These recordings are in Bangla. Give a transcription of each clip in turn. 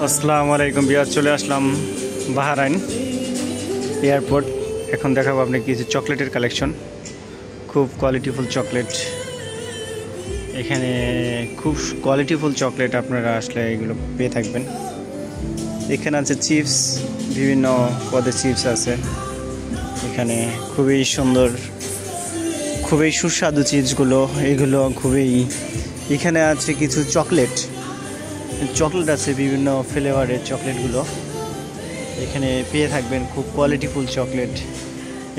আসসালামু আলাইকুম বিয়ার, চলে আসলাম বাহরাইন এয়ারপোর্ট। এখন দেখাবো আপনাকে কিছু চকলেটের কালেকশন, খুব কোয়ালিটিফুল চকলেট। এখানে খুব কোয়ালিটিফুল চকলেট আপনারা আসলে এগুলো পেয়ে থাকবেন। এখানে আছে চিপস, বিভিন্ন পদের চিপস আছে। এখানে খুবই সুন্দর, খুবই সুস্বাদু চিপসগুলো, এগুলো খুবই। এখানে আছে কিছু চকলেট আছে, বিভিন্ন ফ্লেভারের চকলেটগুলো এখানে পেয়ে থাকবেন, খুব কোয়ালিটিফুল চকলেট।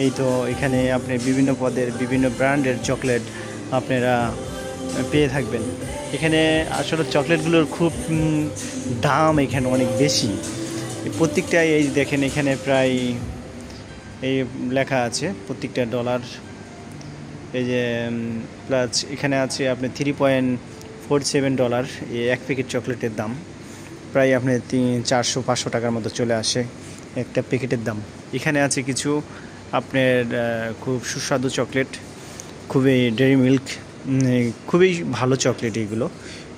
এই তো এখানে আপনি বিভিন্ন পদের বিভিন্ন ব্র্যান্ডের চকলেট আপনারা পেয়ে থাকবেন। এখানে আসলে চকলেটগুলোর খুব দাম এখানে অনেক বেশি। প্রত্যেকটাই এই দেখেন, এখানে প্রায় এই লেখা আছে প্রত্যেকটা $। এই যে প্লাস এখানে আছে আপনি $3.47 এই এক প্যাকেট চকলেটের দাম। প্রায় আপনি 400-500 টাকার মতো চলে আসে একটা প্যাকেটের দাম। এখানে আছে কিছু আপনার খুব সুস্বাদু চকলেট, খুবই ডেয়ারি মিল্ক, খুবই ভালো চকলেট। এগুলো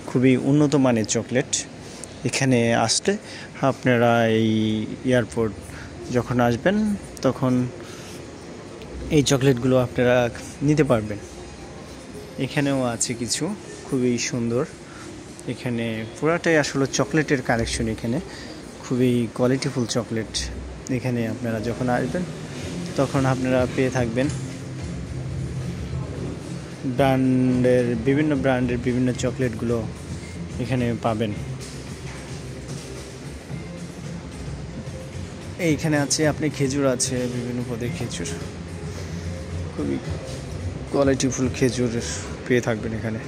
খুবই উন্নত মানের চকলেট। এখানে আসলে আপনারা এই এয়ারপোর্ট যখন আসবেন তখন এই চকলেটগুলো আপনারা নিতে পারবেন। এখানেও আছে কিছু খুবই সুন্দর। এখানে পুরাটাই আসলে চকলেটের কালেকশন। এখানে খুবই কোয়ালিটিফুল চকলেট। এখানে আপনারা যখন আসবেন তখন আপনারা পেয়ে থাকবেন বিভিন্ন ব্র্যান্ডের বিভিন্ন চকলেটগুলো এখানে পাবেন। এইখানে আছে আপনি খেজুর আছে, বিভিন্ন পদের খেজুর, খুবই কোয়ালিটিফুল খেজুর পেয়ে থাকবেন এখানে।